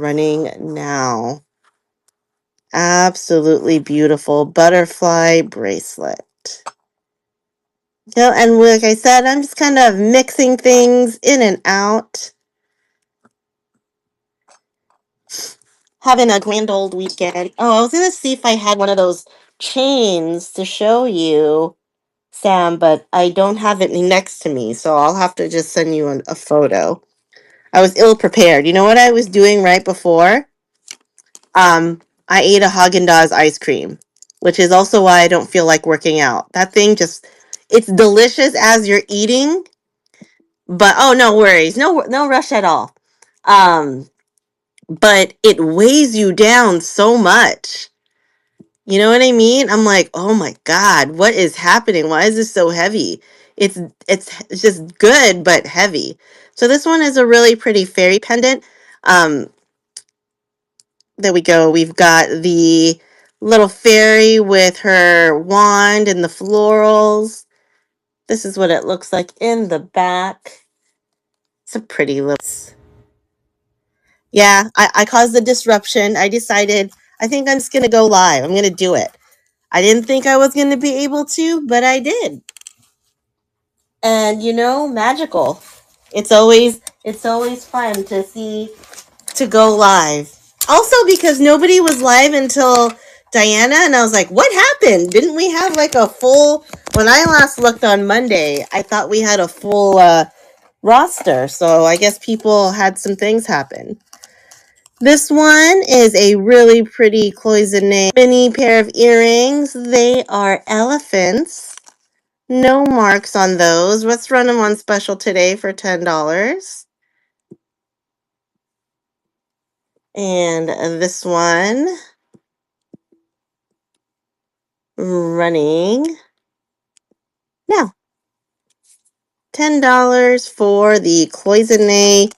running now. Absolutely beautiful butterfly bracelet. And like I said, I'm just kind of mixing things in and out. Having a grand old weekend. Oh, I was going to see if I had one of those chains to show you, Sam, but I don't have it next to me, so I'll have to just send you a photo. I was ill prepared. You know what I was doing right before? I ate a Haagen-Dazs ice cream, which is also why I don't feel like working out. That thing just, it's delicious as you're eating, but oh, no worries. No rush at all. Um, but it weighs you down so much. You know what I mean? I'm like, "Oh my god, what is happening? Why is this so heavy?" It's it's just good but heavy. So this one is a really pretty fairy pendant. Um there we go. We've got the little fairy with her wand and the florals. This is what it looks like in the back. It's a pretty little. Yeah, I caused the disruption. I decided, I think I'm just going to go live. I'm going to do it. I didn't think I was going to be able to, but I did. And magical. It's always fun to go live. Also because nobody was live until Diana, and I was like, what happened? Didn't we have like a full, when I last looked on Monday, I thought we had a full roster. So I guess people had some things happen. This one is a really pretty cloisonne mini pair of earrings. They are elephants. No marks on those. Let's run them on special today for $10. And this one running now. $10 for the cloisonne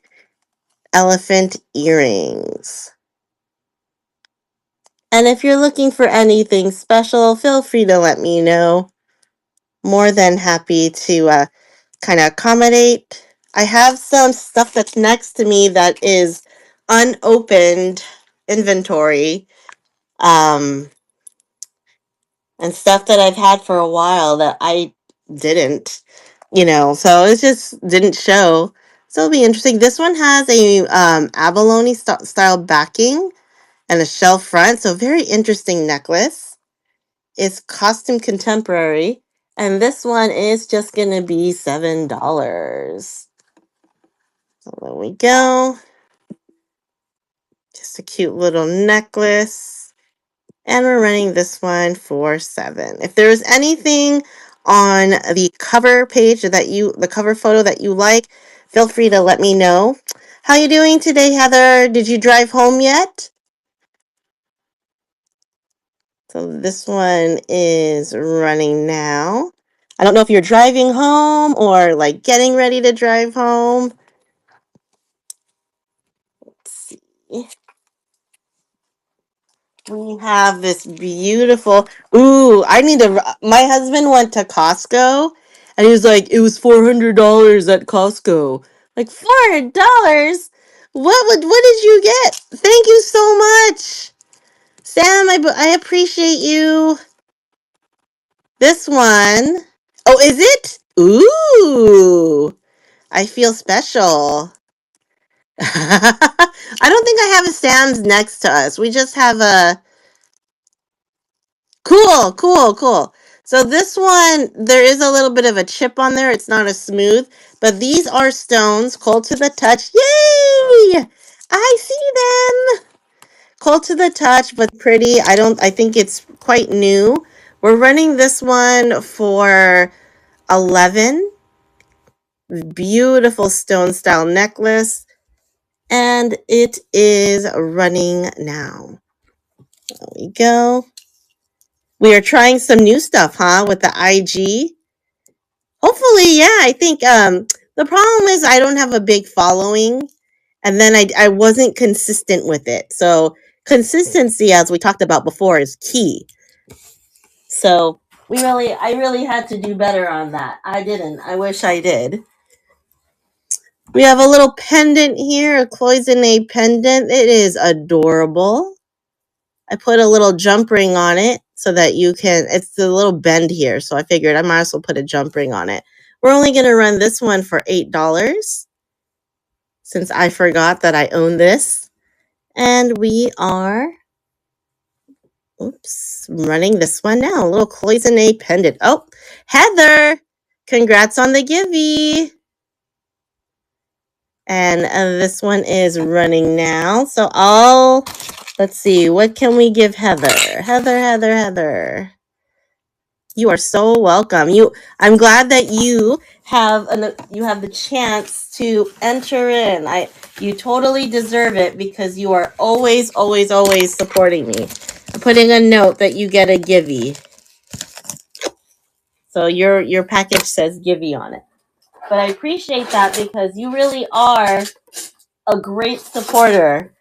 elephant earrings. And if you're looking for anything special, feel free to let me know. More than happy to kind of accommodate. I have some stuff that's next to me that is unopened inventory. And stuff that I've had for a while that I didn't, so it just didn't show. So it'll be interesting. This one has a abalone style backing and a shell front, so very interesting necklace. It's costume contemporary, and this one is just gonna be $7. So there we go. Just a cute little necklace. And we're running this one for $7. If there's anything on the cover page the cover photo that you like, feel free to let me know. How you doing today, Heather? Did you drive home yet? So this one is running now. I don't know if you're driving home or like getting ready to drive home. Let's see. We have this beautiful. Ooh, my husband went to Costco, and he was like, "It was $400 at Costco." Like $400? What did you get? Thank you so much, Sam. I appreciate you. This one. Oh, is it? Ooh, I feel special. I don't think I have a Sam's next to us. We just have a. Cool. So this one, there is a little bit of a chip on there. It's not as smooth, but these are stones, cold to the touch. Yay! I see them. Cold to the touch, but pretty. I think it's quite new. We're running this one for 11. Beautiful stone style necklace. And it is running now. There we go. We are trying some new stuff, huh? With the IG. Hopefully, yeah. I think the problem is I don't have a big following, and then I wasn't consistent with it. So consistency, as we talked about before, is key. So I really had to do better on that. I didn't. I wish I did. We have a little pendant here, a cloisonne pendant. It is adorable. I put a little jump ring on it so that you can, it's the little bend here. So I figured I might as well put a jump ring on it. We're only going to run this one for $8 since I forgot that I own this. And we are, oops, running this one now. A little cloisonne pendant. Oh, Heather, congrats on the Givey. And this one is running now. So let's see, what can we give Heather? Heather. You are so welcome. I'm glad that you have the chance to enter in. You totally deserve it because you are always supporting me. I'm putting a note that you get a Givey. So your package says Givey on it. But I appreciate that because you really are a great supporter.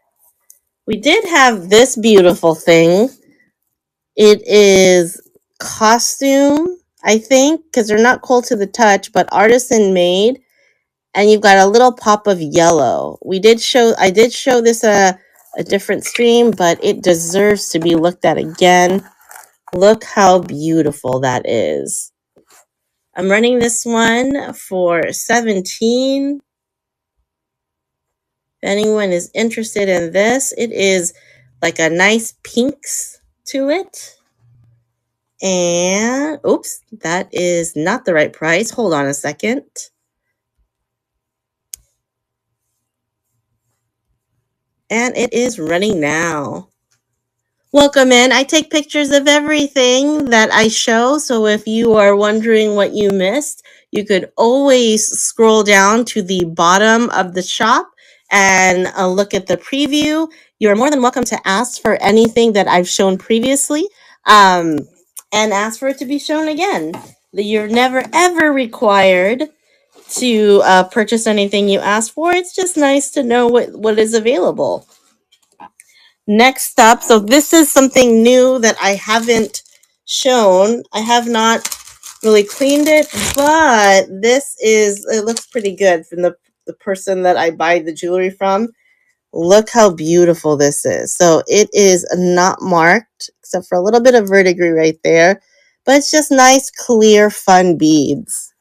We did have this beautiful thing. It is costume, I think, because they're not cold to the touch, but artisan made. And you've got a little pop of yellow. I did show this a different stream, but it deserves to be looked at again. Look how beautiful that is. I'm running this one for $17. If anyone is interested in this, it is like a nice pinks to it. And oops, that is not the right price. Hold on a second. And it is running now. Welcome in. I take pictures of everything that I show. So if you are wondering what you missed, you could always scroll down to the bottom of the shop and look at the preview. You're more than welcome to ask for anything that I've shown previously and ask for it to be shown again. You're never ever required to purchase anything you ask for. It's just nice to know what is available. Next up, so this is something new that I haven't shown. I have not really cleaned it, but it looks pretty good from the person that I buy the jewelry from. Look how beautiful this is. So it is not marked, except for a little bit of verdigris right there, but it's just nice, clear, fun beads.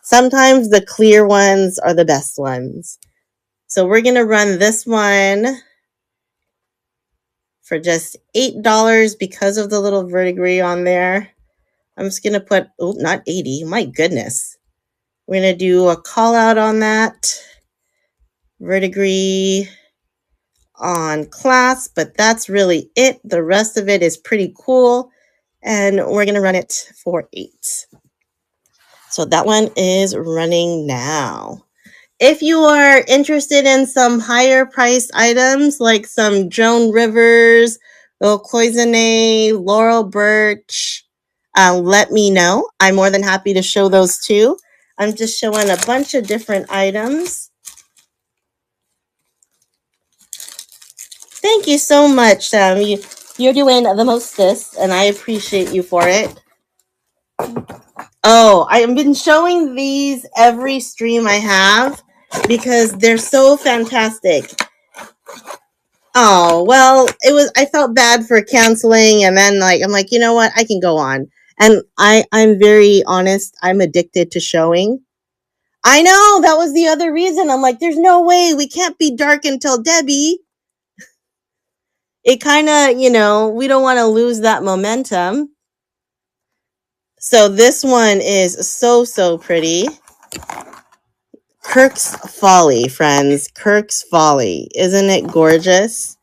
Sometimes the clear ones are the best ones. So we're going to run this one for just $8 because of the little verdigris on there. I'm just going to put, not 80. My goodness. We're going to do a call out on that. Verdigris on class, but that's really it. The rest of it is pretty cool. And we're going to run it for $8. So that one is running now. If you are interested in some higher priced items like some Joan Rivers, little cloisonne, Laurel Birch, let me know. I'm more than happy to show those too. I'm just showing a bunch of different items. Thank you so much, Sam. You're doing the mostest, and I appreciate you for it. Oh, I've been showing these every stream I have because they're so fantastic. Oh, well, I felt bad for canceling, and then I'm like, you know what? I can go on. And I'm very honest. I'm addicted to showing. I know, that was the other reason. I'm like, there's no way we can't be dark until Debbie. It kind of, we don't want to lose that momentum. So this one is so pretty. Kirk's Folly, friends. Kirk's Folly. Isn't it gorgeous?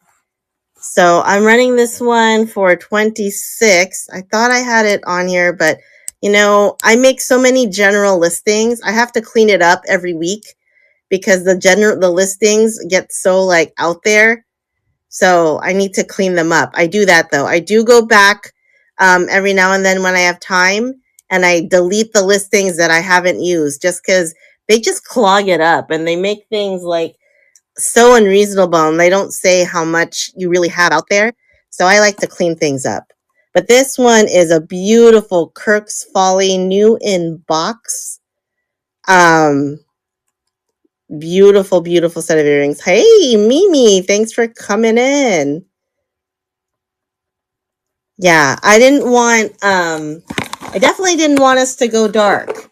So I'm running this one for $26. I thought I had it on here, but I make so many general listings. I have to clean it up every week because the listings get so out there. So I need to clean them up. I do that though. I do go back every now and then when I have time, and I delete the listings that I haven't used just because they just clog it up and they make things so unreasonable, and they don't say how much you really have out there. So I like to clean things up. But this one is a beautiful Kirk's Folly new in box. Beautiful, beautiful set of earrings. Hey, Mimi, thanks for coming in. Yeah, I definitely didn't want us to go dark.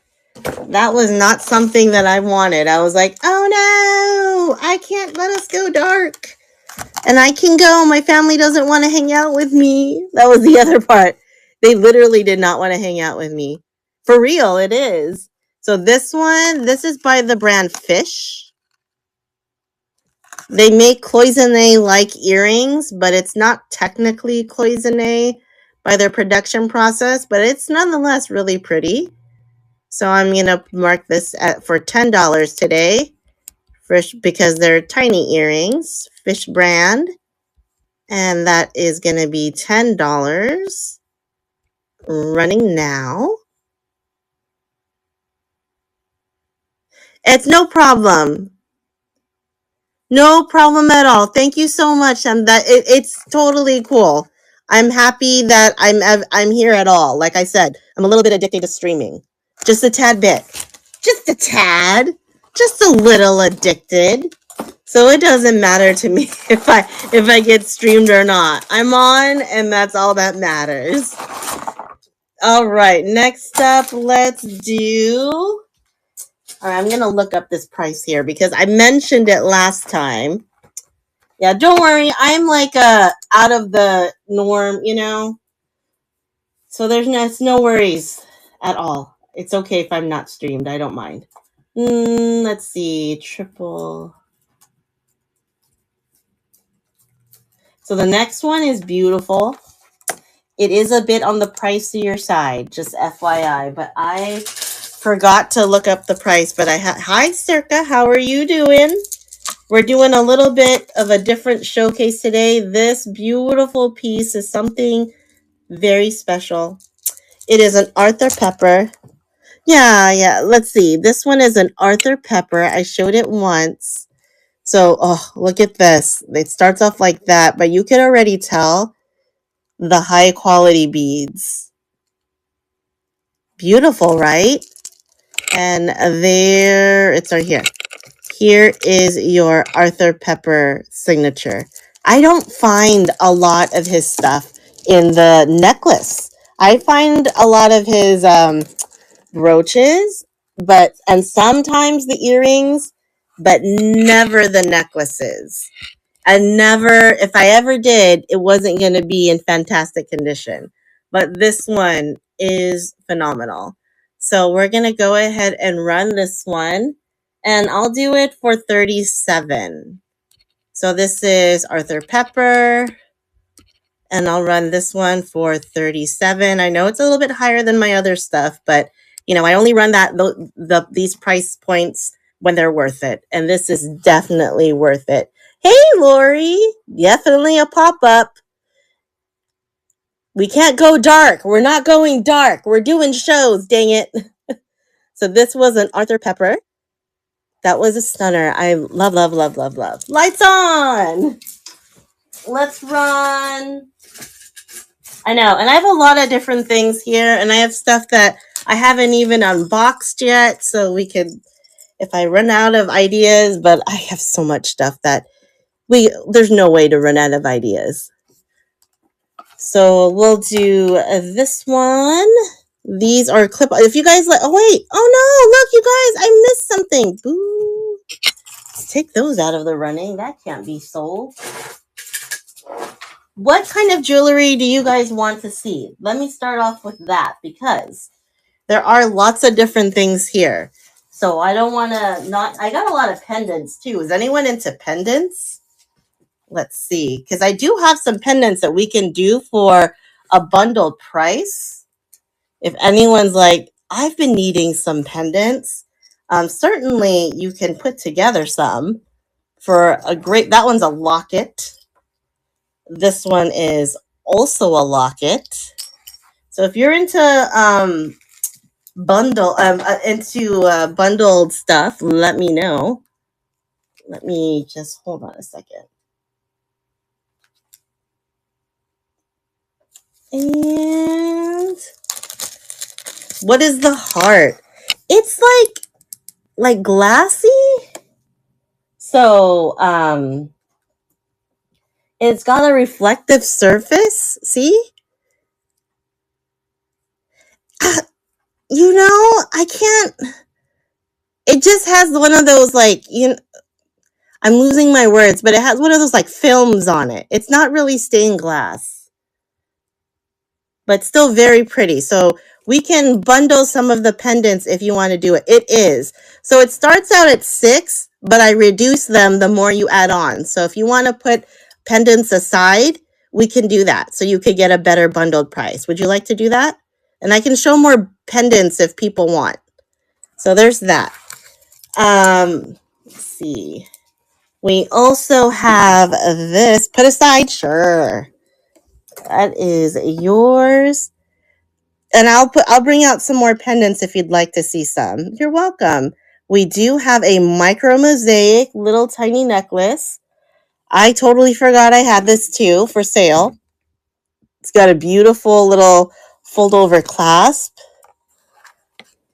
That was not something that I wanted. I was like, oh no, I can't let us go dark. And I can go. My family doesn't want to hang out with me. That was the other part. They literally did not want to hang out with me. For real, it is. So this is by the brand Fish. They make cloisonne-like earrings, but it's not technically cloisonne by their production process, but it's nonetheless really pretty. So I'm going to mark this for $10 today because they're tiny earrings, Fish brand. And that is going to be $10 running now. It's no problem. No problem at all. Thank you so much. It's totally cool. I'm happy that I'm here at all. Like I said, I'm a little bit addicted to streaming. Just a tad bit. Just a tad. Just a little addicted. So it doesn't matter to me if I get streamed or not. I'm on, and that's all that matters. All right, next up, let's do. All right, I'm going to look up this price here because I mentioned it last time. Yeah, don't worry. I'm like out of the norm, So there's no worries at all. It's okay if I'm not streamed. I don't mind. Let's see. Triple. So the next one is beautiful. It is a bit on the pricier side, just FYI, but I forgot to look up the price, but hi Circa, how are you doing? We're doing a little bit of a different showcase today. This beautiful piece is something very special. It is an Arthur Pepper. Yeah, let's see. This one is an Arthur Pepper. I showed it once. So, look at this. It starts off like that, but you can already tell the high quality beads. Beautiful, right? And it's right here. Here is your Arthur Pepper signature. I don't find a lot of his stuff in the necklace. I find a lot of his brooches, and sometimes the earrings, but never the necklaces. And never, if I ever did, it wasn't going to be in fantastic condition. But this one is phenomenal. So we're going to go ahead and run this one. And I'll do it for 37. So this is Arthur Pepper. And I'll run this one for 37. I know it's a little bit higher than my other stuff, but I only run these price points when they're worth it. And this is definitely worth it. Hey, Lori, definitely a pop-up. We can't go dark. We're not going dark. We're doing shows, dang it. So this was an Arthur Pepper. That was a stunner. I love, love, love, love, love. Lights on. Let's run. I know. And I have a lot of different things here. And I have stuff that I haven't even unboxed yet. So we could, if I run out of ideas, but I have so much stuff that there's no way to run out of ideas. So we'll do this one. These are clip. If you guys oh wait, oh no, look, you guys, I missed something. Boo. Let's take those out of the running. That can't be sold. What kind of jewelry do you guys want to see? Let me start off with that because there are lots of different things here. So I don't want to I got a lot of pendants too. Is anyone into pendants? Let's see, because I do have some pendants that we can do for a bundled price. If anyone's like, I've been needing some pendants, certainly you can put together some for that one's a locket. This one is also a locket. So if you're into bundled stuff, let me know. Let me just hold on a second. And what is the heart? It's like glassy. So it's got a reflective surface. See? You know, I can't. It just has one of those, like, I'm losing my words, but it has one of those, like, films on it. It's not really stained glass, but still very pretty. So we can bundle some of the pendants if you want to do it. It is. So it starts out at 6, but I reduce them the more you add on. So if you want to put pendants aside, we can do that. So you could get a better bundled price. Would you like to do that? And I can show more pendants if people want. So there's that. Let's see. We also have this. Put aside, sure. That is yours. And I'll bring out some more pendants if you'd like to see some. You're welcome. We do have a micro mosaic little tiny necklace. I totally forgot I had this too for sale. It's got a beautiful little fold over clasp.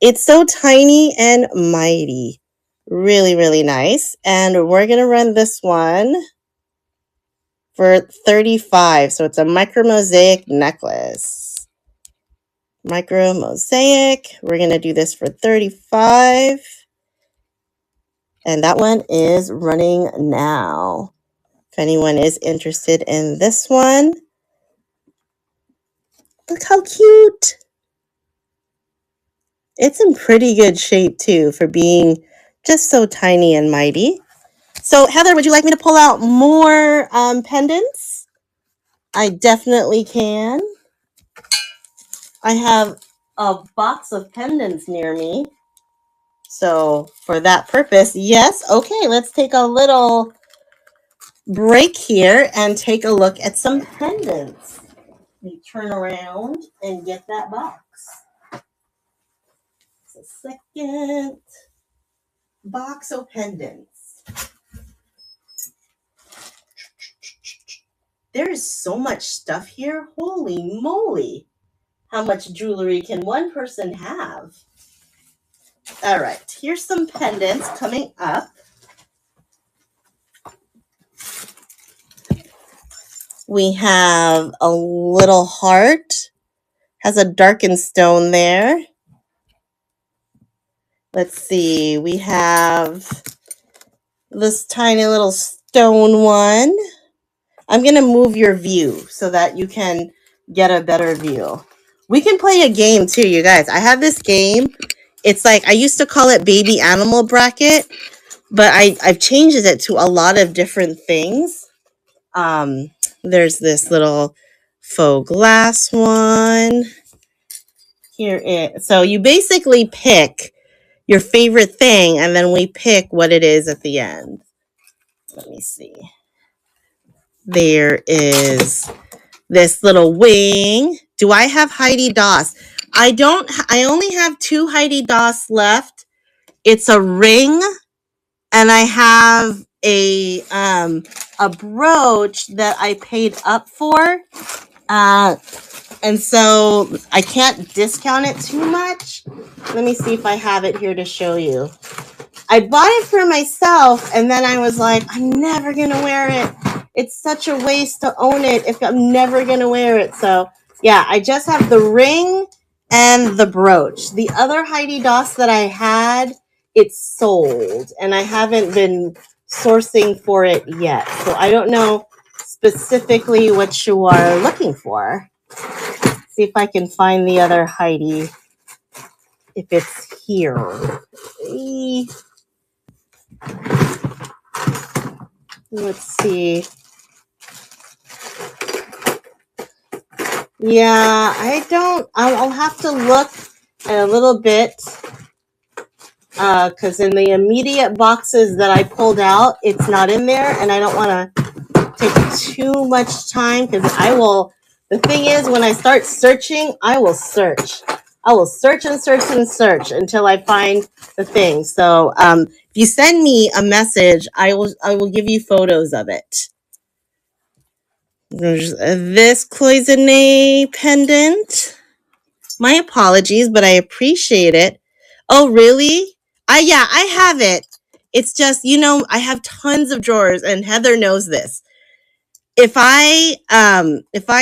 It's so tiny and mighty. Really, really nice. And we're going to run this one for $35. So it's a micro mosaic necklace. Micro mosaic. We're going to do this for $35. And that one is running now. If anyone is interested in this one. Look how cute. It's in pretty good shape too for being just so tiny and mighty. So Heather, would you like me to pull out more pendants? I definitely can. I have a box of pendants near me. So for that purpose, yes. Okay, let's take a little break here and take a look at some pendants. Let me turn around and get that box. Just a second. Box of pendants. There is so much stuff here. Holy moly. How much jewelry can one person have? All right, here's some pendants coming up. We have a little heart. Has a darkened stone there. Let's see. We have this tiny little stone one. I'm going to move your view so that you can get a better view. We can play a game too, you guys. I have this game. It's like, I used to call it Baby Animal Bracket, but I've changed it to a lot of different things. There's this little faux glass one. Here is. So you basically pick your favorite thing, and then we pick what it is at the end. Let me see. There is this little wing. Do I have Heidi Daus? I don't. I only have 2 Heidi Daus left. It's a ring, and I have a brooch that I paid up for. And so I can't discount it too much. Let me see if I have it here to show you. I bought it for myself, and then I was like, I'm never going to wear it. It's such a waste to own it if I'm never going to wear it. So, yeah, I just have the ring and the brooch. The other Heidi Daus that I had, it's sold, and I haven't been sourcing for it yet. So I don't know specifically what you are looking for. See if I can find the other Heidi, if it's here. Let's see. Yeah, I don't. I'll have to look a little bit because in the immediate boxes that I pulled out, it's not in there, and I don't want to take too much time because I will. The thing is, when I start searching, I will search. I will search and search and search until I find the thing. So if you send me a message, I will give you photos of it. There's this cloisonne pendant. My apologies, but I appreciate it. Oh, really? Yeah, I have it. It's just, I have tons of drawers, and Heather knows this. If I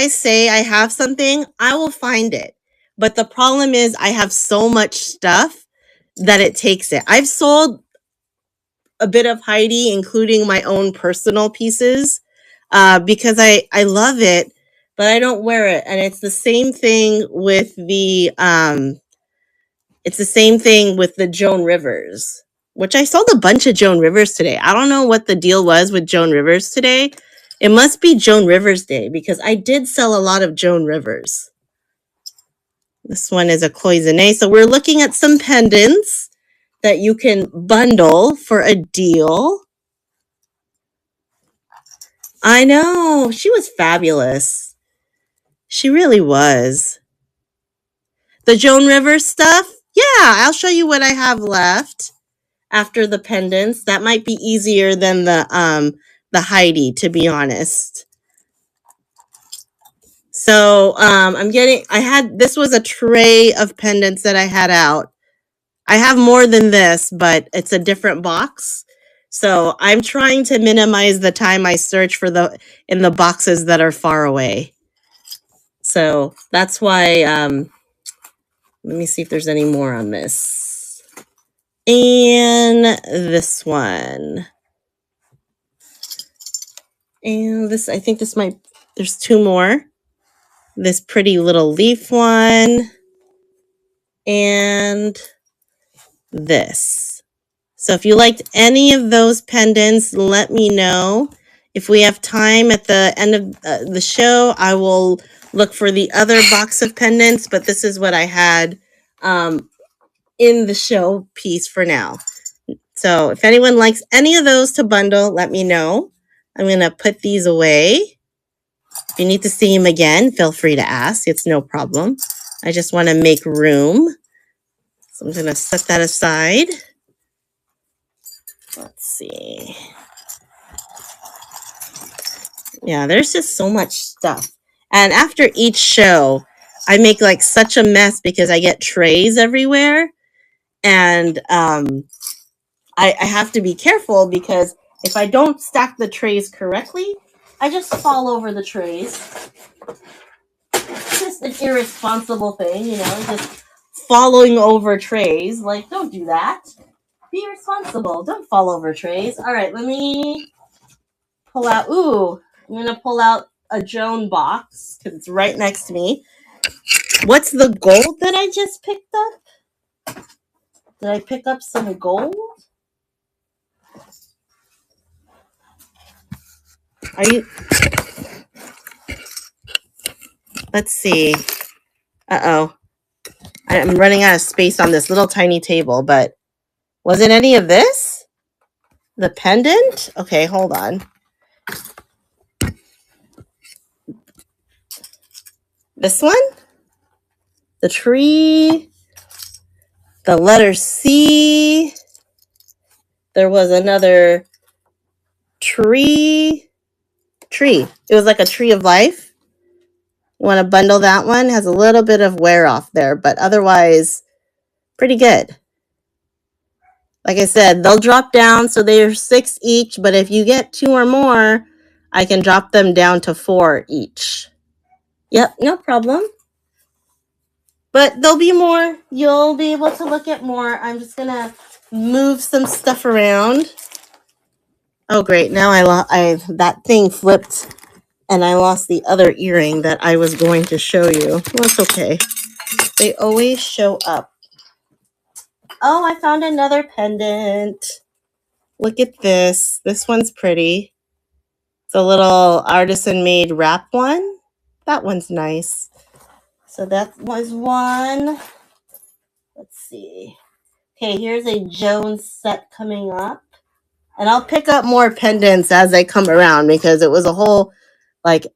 say I have something, I will find it. But the problem is I have so much stuff that it takes it. I've sold a bit of Heidi, including my own personal pieces, because I love it, but I don't wear it. And it's the same thing with the Joan Rivers, which I sold a bunch of Joan Rivers today. I don't know what the deal was with Joan Rivers today. It must be Joan Rivers Day, because I did sell a lot of Joan Rivers. This one is a cloisonne. So we're looking at some pendants that you can bundle for a deal. I know. She was fabulous. She really was. The Joan Rivers stuff? Yeah, I'll show you what I have left after the pendants. That might be easier than the Heidi, to be honest. So this was a tray of pendants that I had out. I have more than this, but it's a different box. So I'm trying to minimize the time I search in the boxes that are far away. So that's why, let me see if there's any more on this. And this one. And this, I think there's two more. This pretty little leaf one. And this. So if you liked any of those pendants, let me know. If we have time at the end of the show, I will look for the other box of pendants, but this is what I had in the show piece for now. So if anyone likes any of those to bundle, let me know. I'm going to put these away. If you need to see them again, feel free to ask. It's no problem. I just want to make room. So I'm going to set that aside. Let's see. Yeah, there's just so much stuff. And after each show, I make like such a mess because I get trays everywhere. And I have to be careful, because if I don't stack the trays correctly, I just fall over the trays. It's just an irresponsible thing, just falling over trays. Like, don't do that. Be responsible. Don't fall over trays. All right, let me pull out. Ooh, I'm going to pull out a Joan box because it's right next to me. What's the gold that I just picked up? Did I pick up some gold? Are you? Let's see. Uh-oh. I'm running out of space on this little tiny table, but was it any of this? The pendant? Okay, hold on. This one? The tree? The letter C? There was another tree. It was like a tree of life. You want to bundle that one? Has a little bit of wear off there, but otherwise pretty good. Like I said, they'll drop down, so they're 6 each, but if you get 2 or more, I can drop them down to 4 each. Yep, no problem. But there'll be more. You'll be able to look at more. I'm just going to move some stuff around. Oh, great. Now that thing flipped, and I lost the other earring that I was going to show you. Well, it's okay. They always show up. Oh, I found another pendant. Look at this. This one's pretty. It's a little artisan-made wrap one. That one's nice. So that was one. Let's see. Okay, here's a Jones set coming up. And I'll pick up more pendants as they come around, because it was a whole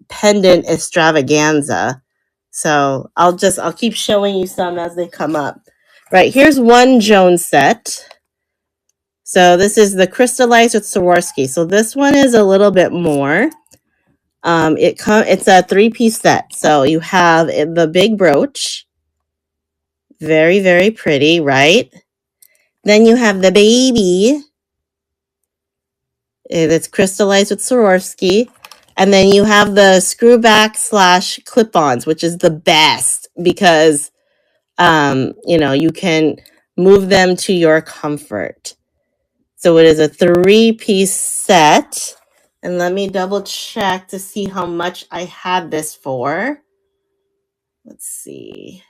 pendant extravaganza. So I'll keep showing you some as they come up. Right, here's one Jones set. So this is the Crystallized with Swarovski. So this one is a little bit more. It's a 3-piece set. So you have the big brooch. Very, very pretty, right? Then you have the baby. It's crystallized with Swarovski. And then you have the screw back / clip-ons, which is the best because, you can move them to your comfort. So it is a 3-piece set. And let me double check to see how much I had this for. Let's see.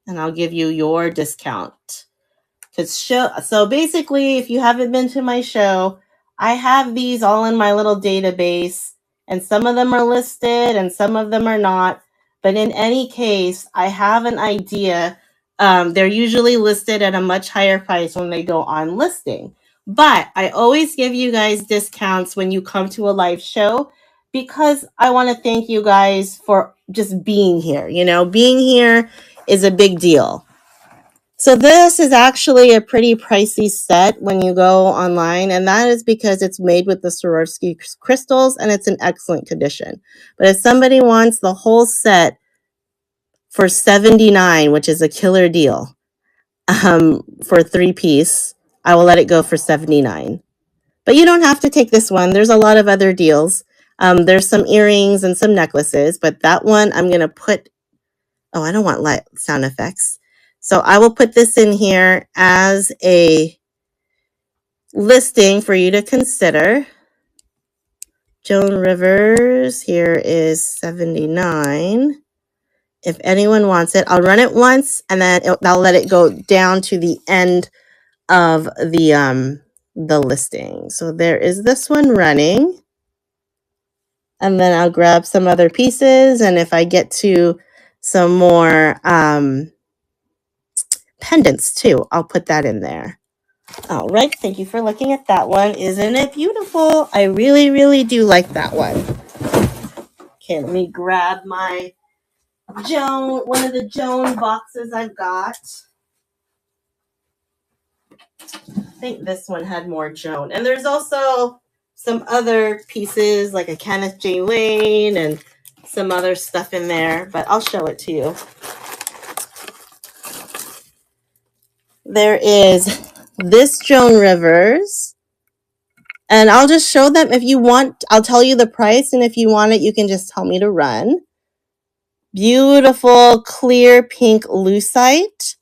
And I'll give you your discount. So basically, if you haven't been to my show, I have these all in my little database, and some of them are listed and some of them are not. But in any case, I have an idea. They're usually listed at a much higher price when they go on listing. But I always give you guys discounts when you come to a live show because I want to thank you guys for just being here. Being here is a big deal. So this is actually a pretty pricey set when you go online, and that is because it's made with the Swarovski crystals and it's in excellent condition. But if somebody wants the whole set for $79, which is a killer deal, for a 3-piece, I will let it go for $79. But you don't have to take this one. There's a lot of other deals. There's some earrings and some necklaces, but that one I'm going to put... Oh, I don't want sound effects. So I will put this in here as a listing for you to consider. Joan Rivers, here is $79. If anyone wants it, I'll run it once and then I'll let it go down to the end of the listing. So there is this one running. And then I'll grab some other pieces, and if I get to some more pendants too, I'll put that in there. All right, thank you for looking at that one. Isn't it beautiful? I really, really do like that one. Okay, let me grab my one of the Joan boxes I've got. I think this one had more Joan. And there's also some other pieces like a Kenneth J. Lane and some other stuff in there, but I'll show it to you. There is this Joan Rivers, and I'll just show them. If you want, I'll tell you the price, and if you want it, you can just tell me to run. Beautiful clear pink lucite.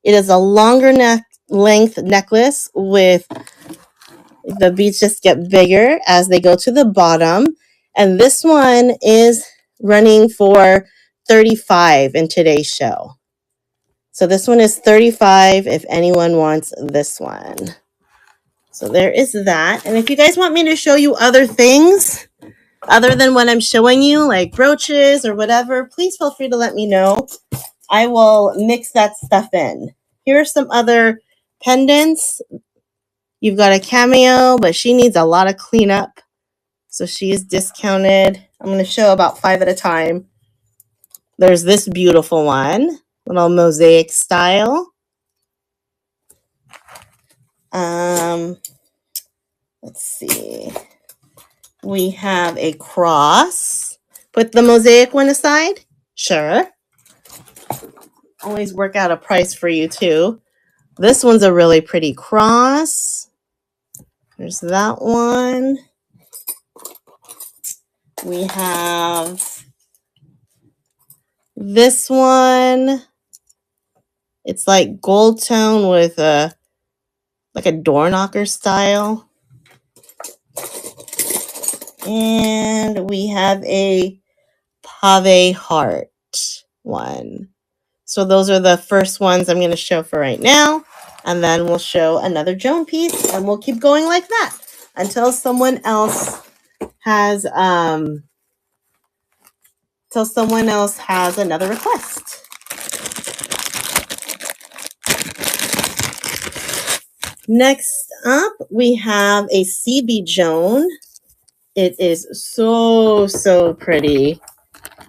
It is a longer length necklace with the beads just get bigger as they go to the bottom, and this one is running for $35 in today's show. So this one is $35 if anyone wants this one. So there is that. And if you guys want me to show you other things other than what I'm showing you, like brooches or whatever, please feel free to let me know. I will mix that stuff in. Here are some other pendants. You've got a Cameo, but she needs a lot of cleanup. So she is discounted. I'm going to show about 5 at a time. There's this beautiful one. Little mosaic style. Let's see. We have a cross. Put the mosaic one aside. Sure. Always work out a price for you too. This one's a really pretty cross. There's that one. We have this one. It's like gold tone with like a door knocker style. And we have a pave heart one. So those are the first ones I'm going to show for right now. And then we'll show another Joan piece, and we'll keep going like that until someone else has another request. Next up, we have a CB Joan. It is so, so pretty.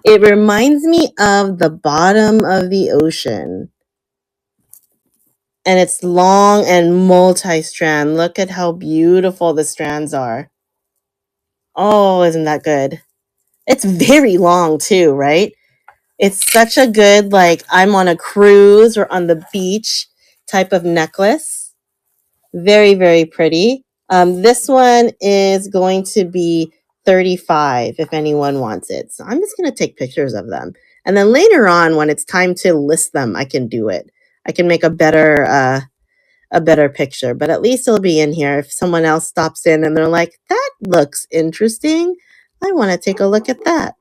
It reminds me of the bottom of the ocean. And it's long and multi-strand. Look at how beautiful the strands are. Oh, isn't that good? It's very long too, right? It's such a good, like, I'm on a cruise or on the beach type of necklace. Very, very pretty. This one is going to be 35 if anyone wants it. So I'm just going to take pictures of them. And then later on, when it's time to list them, I can do it. I can make a better picture, but at least it'll be in here. If someone else stops in and they're like, that looks interesting, I want to take a look at that.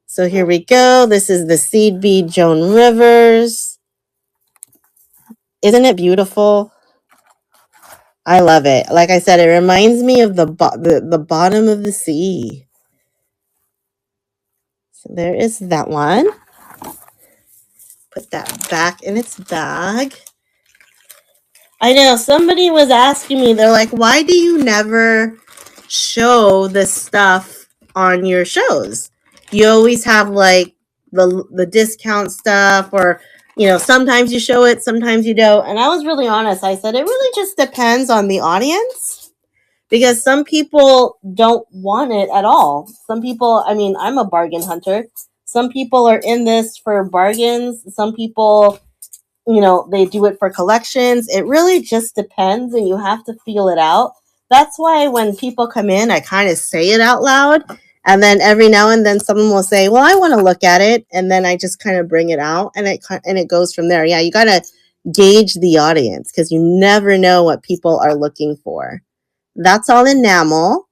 So here we go. This is the Seed Bead Joan Rivers. Isn't it beautiful? I love it. Like I said, it reminds me of the bottom of the sea. So there is that one. Put that back in its bag. I know somebody was asking me, they're like, why do you never show this stuff on your shows? You always have like the discount stuff, or sometimes you show it, sometimes you don't. And I was really honest. I said it really just depends on the audience, because some people don't want it at all. Some people, I mean, I'm a bargain hunter. Some people are in this for bargains. Some people, they do it for collections. It really just depends, and you have to feel it out. That's why when people come in, I kind of say it out loud. And then every now and then someone will say, well, I want to look at it. And then I just kind of bring it out, and it goes from there. Yeah, you got to gauge the audience, because you never know what people are looking for. That's all enamel.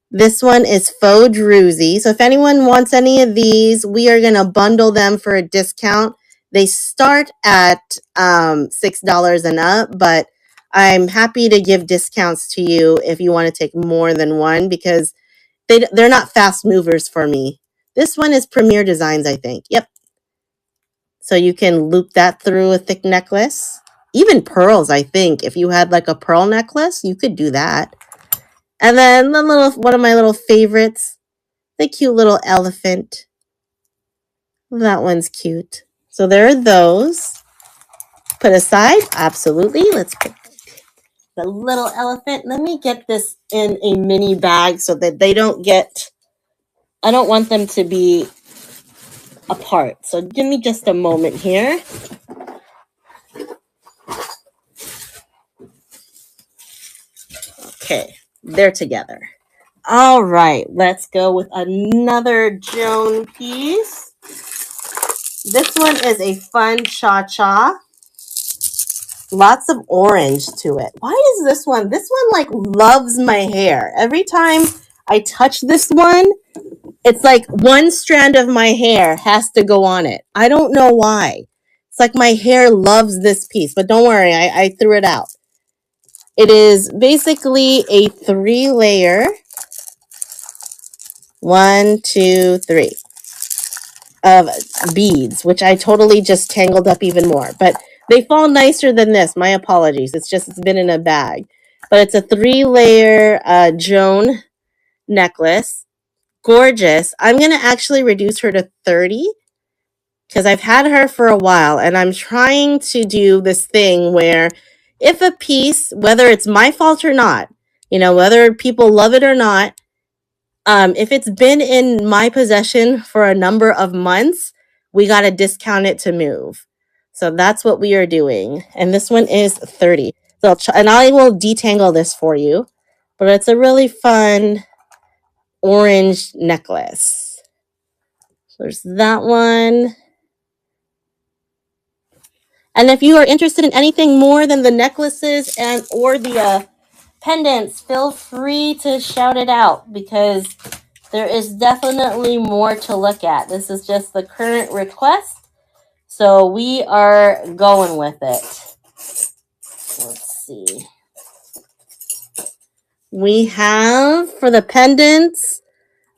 This one is faux druzy. So if anyone wants any of these, we are going to bundle them for a discount. They start at $6 and up, but I'm happy to give discounts to you if you want to take more than one, because they're not fast movers for me. This one is Premier Designs, I think. Yep. So you can loop that through a thick necklace. Even pearls, I think. If you had like a pearl necklace, you could do that. And then one of my little favorites, the cute little elephant. That one's cute. So there are those. Put aside, absolutely. Let's put the little elephant. Let me get this in a mini bag so that they don't get, I don't want them to be apart. So give me just a moment here. Okay, they're together. All right, let's go with another Joan piece. This one is a fun cha-cha. Lots of orange to it. Why is this one? This one like loves my hair. Every time I touch this one, it's like one strand of my hair has to go on it. I don't know why. It's like my hair loves this piece, but don't worry, I threw it out. It is basically a 3-layer, 1, 2, 3 of beads, which I totally just tangled up even more. But they fall nicer than this. My apologies. It's been in a bag. But it's a 3-layer Joan necklace. Gorgeous. I'm going to actually reduce her to 30 because I've had her for a while, and I'm trying to do this thing where if a piece, whether it's my fault or not, whether people love it or not, if it's been in my possession for a number of months, we got to discount it to move. So that's what we are doing. And this one is 30. So and I will detangle this for you, but it's a really fun orange necklace. So there's that one. And if you are interested in anything more than the necklaces or the pendants, feel free to shout it out, because there is definitely more to look at. This is just the current request, so we are going with it. Let's see. We have, for the pendants,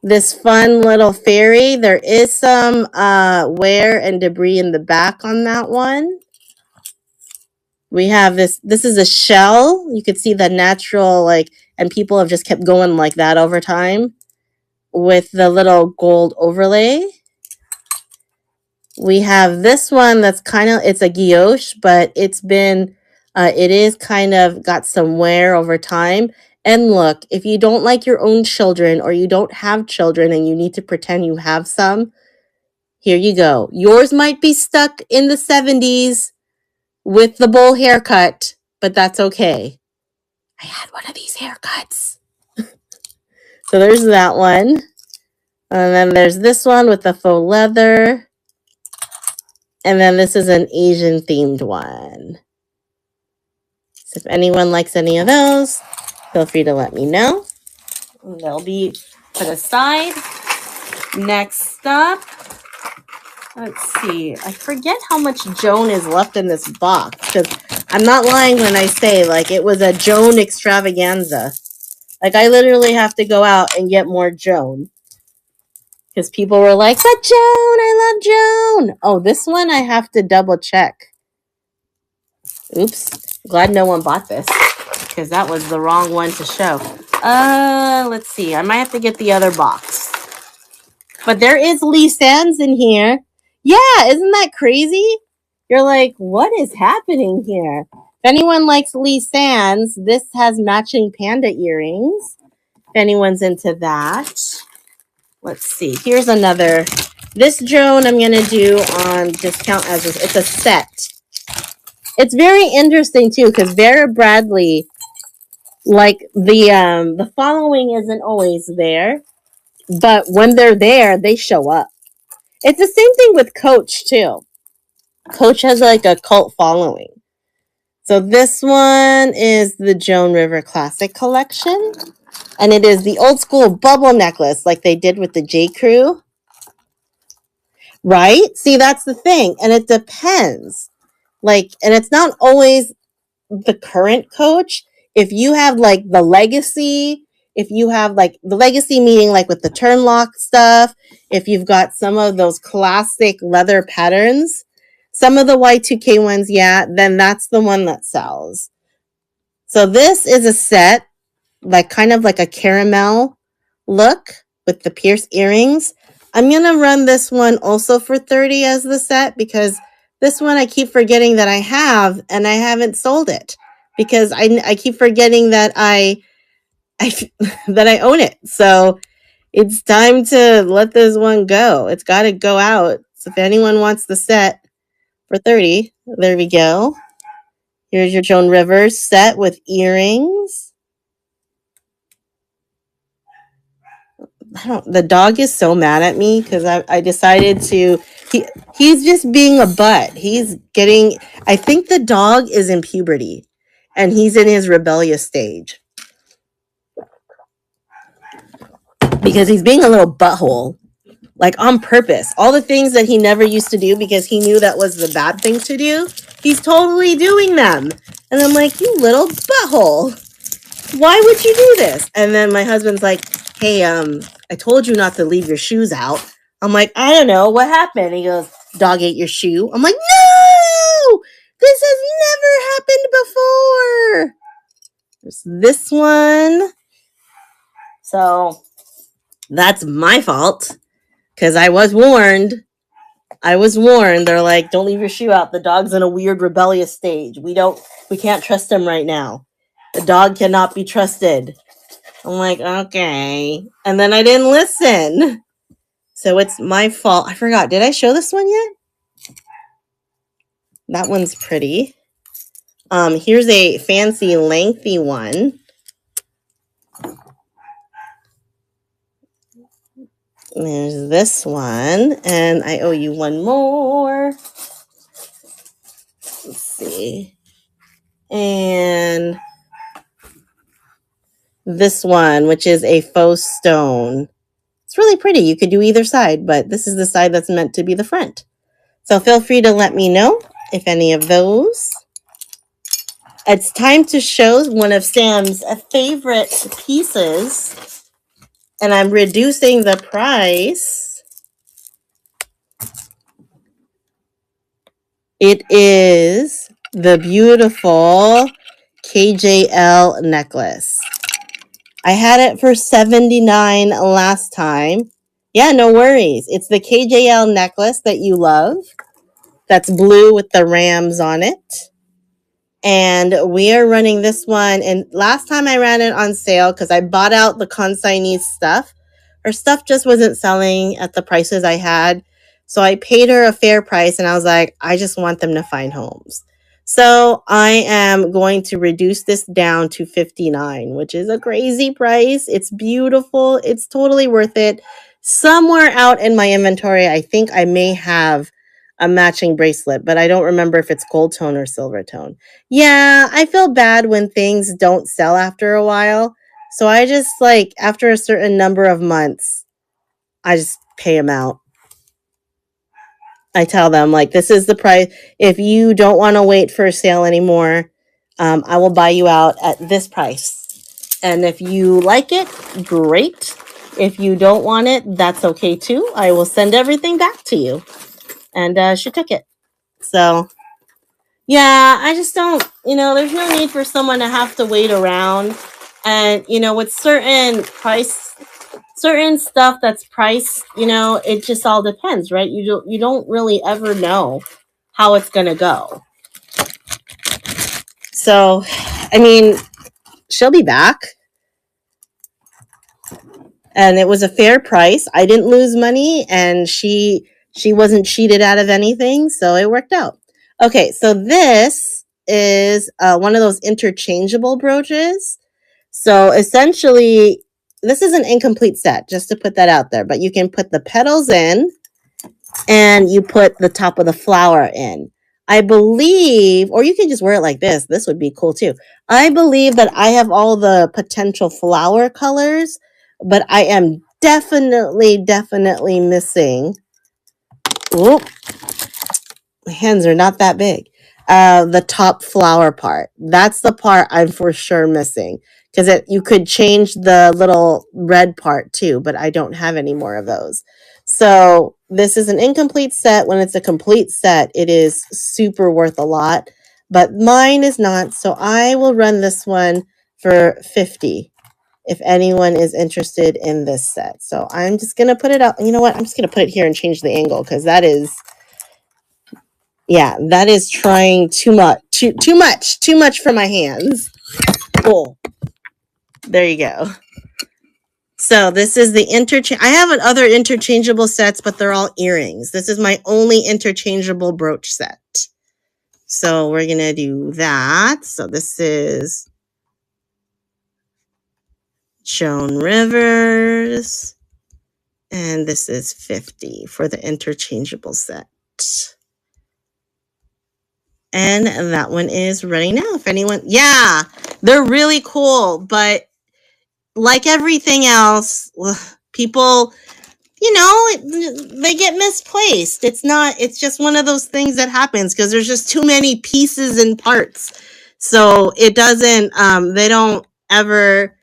this fun little fairy. There is some wear and debris in the back on that one. We have this is a shell. You could see the natural, and people have just kept going like that over time with the little gold overlay. We have this one that's it's a guilloche, but it is kind of got some wear over time. And look, if you don't like your own children, or you don't have children and you need to pretend you have some, here you go. Yours might be stuck in the 70s with the bowl haircut, but that's okay. I had one of these haircuts. So there's that one. And then there's this one with the faux leather. And then this is an Asian themed one. So if anyone likes any of those, feel free to let me know. They'll be put aside. Next up, let's see. I forget how much Joan is left in this box because I'm not lying when I say like it was a Joan extravaganza. Like I literally have to go out and get more Joan because people were like, "But Joan, I love Joan." Oh, this one I have to double check. Oops, glad no one bought this because that was the wrong one to show. Let's see. I might have to get the other box. But there is Lee Sands in here. Yeah, isn't that crazy? You're like, what is happening here? If anyone likes Lee Sands, this has matching panda earrings. If anyone's into that. Let's see. Here's another. This Joan I'm going to do on discount as it's a set. It's very interesting too because Vera Bradley, like the following isn't always there, but when they're there, they show up. It's the same thing with Coach too. Coach has like a cult following. So this one is the Joan River Classic Collection. And it is the old school bubble necklace like they did with the J. Crew. Right? See, that's the thing. And it depends. Like, and it's not always the current Coach. If you have like the legacy, if you have like the legacy meaning like with the turn lock stuff, if you've got some of those classic leather patterns, some of the Y2K ones, yeah, then that's the one that sells. So this is a set, like kind of like a caramel look with the pierced earrings. I'm going to run this one also for $30 as the set because this one I keep forgetting that I have and I haven't sold it because I keep forgetting that I that I own it. So it's time to let this one go. It's got to go out. So if anyone wants the set for $30, there we go. Here's your Joan Rivers set with earrings. The dog is so mad at me because I decided to. He's just being a butt. He's getting. I think the dog is in puberty, and he's in his rebellious stage because he's being a little butthole, like on purpose. All the things that he never used to do because he knew that was the bad thing to do. He's totally doing them, and I'm like, you little butthole. Why would you do this? And then my husband's like, hey, I told you not to leave your shoes out. I'm like, I don't know. What happened? He goes, dog ate your shoe. I'm like, no! This has never happened before. There's this one. So that's my fault because I was warned. They're like, don't leave your shoe out. The dog's in a weird rebellious stage. We can't trust him right now. The dog cannot be trusted. I'm like, okay. And then I didn't listen. So it's my fault. I forgot. Did I show this one yet? That one's pretty. Here's a fancy lengthy one. There's this one. And I owe you one more. Let's see. And this one, which is a faux stone. It's really pretty. You could do either side, but this is the side that's meant to be the front. So feel free to let me know if any of those. It's time to show one of Sam's favorite pieces, and I'm reducing the price. It is the beautiful KJL necklace. I had it for $79 last time. Yeah, no worries. It's the KJL necklace that you love. That's blue with the rams on it. And we are running this one. And last time I ran it on sale because I bought out the consignee stuff. Her stuff just wasn't selling at the prices I had. So I paid her a fair price and I was like, I just want them to find homes. So I am going to reduce this down to $59, which is a crazy price. It's beautiful. It's totally worth it. Somewhere out in my inventory, I think I may have a matching bracelet, but I don't remember if it's gold tone or silver tone. Yeah, I feel bad when things don't sell after a while. So I just like after a certain number of months, I just pay them out. I tell them like this is the price. If you don't want to wait for a sale anymore, I will buy you out at this price. And if you like it, great. If you don't want it, that's okay too. I will send everything back to you. And she took it. So yeah, I just don't. There's no need for someone to have to wait around. And with certain stuff that's priced, it just all depends, right? You don't really ever know how it's going to go. So, I mean, she'll be back. And it was a fair price. I didn't lose money and she wasn't cheated out of anything, so it worked out. Okay, so this is one of those interchangeable brooches. So essentially, this is an incomplete set, just to put that out there, but you can put the petals in and you put the top of the flower in. I believe, or you can just wear it like this. This would be cool too. I believe that I have all the potential flower colors, but I am definitely missing. Oop, my hands are not that big. The top flower part. That's the part I'm for sure missing. Because you could change the little red part too, but I don't have any more of those. So this is an incomplete set. When it's a complete set, it is super worth a lot. But mine is not. So I will run this one for $50 if anyone is interested in this set. So I'm just going to put it up. You know what? I'm just going to put it here and change the angle because that is trying too much for my hands. Cool. There you go. So this is the interchange. I have other interchangeable sets, but they're all earrings. This is my only interchangeable brooch set. So we're going to do that. So this is Joan Rivers. And this is $50 for the interchangeable set. And that one is ready now. If anyone, yeah, they're really cool. But like everything else, people, they get misplaced. It's just one of those things that happens because there's just too many pieces and parts. So it doesn't, they don't ever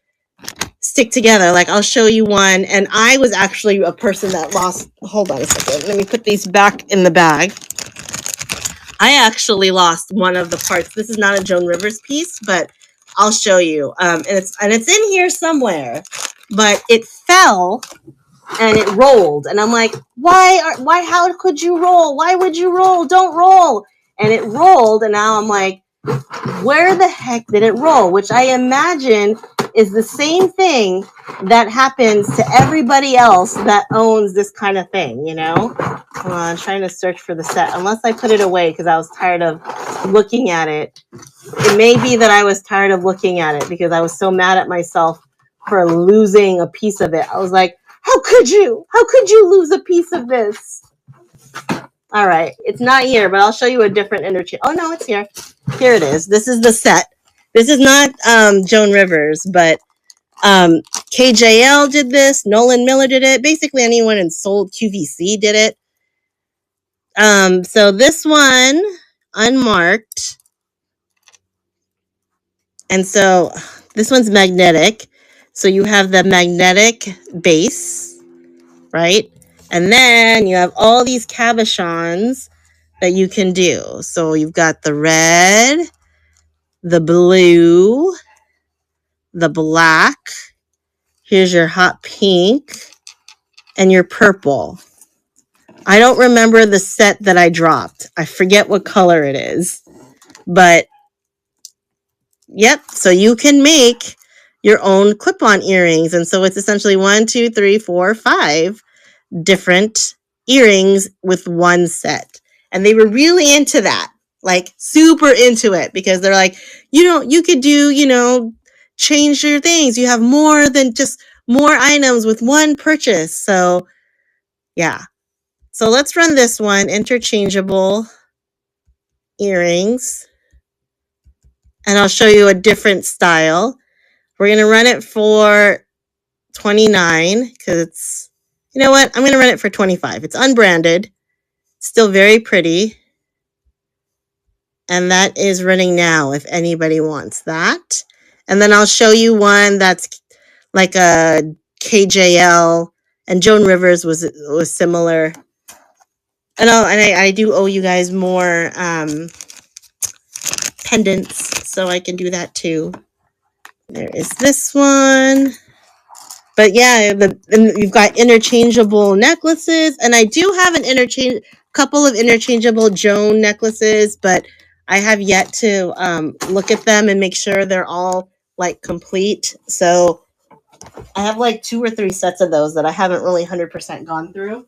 stick together. Like I'll show you one. And I was actually a person that lost, hold on a second. Let me put these back in the bag. I actually lost one of the parts. This is not a Joan Rivers piece, but I'll show you. And it's in here somewhere, but it fell and it rolled. And I'm like, why, how could you roll? Why would you roll? Don't roll. And it rolled. And now I'm like, where the heck did it roll? Which I imagine is the same thing that happens to everybody else that owns this kind of thing, I'm trying to search for the set, unless I put it away because I was tired of looking at it. It may be that I was tired of looking at it because I was so mad at myself for losing a piece of it. I was like, how could you lose a piece of this? All right, it's not here, but I'll show you a different interchange. Oh no, it's here. Here it is. This is the set. This is not Joan Rivers, but KJL did this. Nolan Miller did it. Basically, anyone in sold QVC did it. So this one, unmarked. And so this one's magnetic. So you have the magnetic base, right? And then you have all these cabochons that you can do. So you've got the red, the blue, the black. Here's your hot pink and your purple. I don't remember the set that I dropped. I forget what color it is. But yep, so you can make your own clip-on earrings. And so it's essentially 1, 2, 3, 4, 5 different earrings with one set. And they were really into that. like super into it because they're like, you could do, change your things. You have more than just more items with one purchase. So yeah. So let's run this one, interchangeable earrings. And I'll show you a different style. We're going to run it for 29 because it's, you know what? I'm going to run it for 25. It's unbranded. Still very pretty. And that is running now if anybody wants that. And then I'll show you one that's like a KJL, and Joan Rivers was similar. And I do owe you guys more pendants, so I can do that too. There is this one. But yeah, and you've got interchangeable necklaces, and I do have couple of interchangeable Joan necklaces, but I have yet to look at them and make sure they're all like complete. So I have like 2 or 3 sets of those that I haven't really 100% gone through.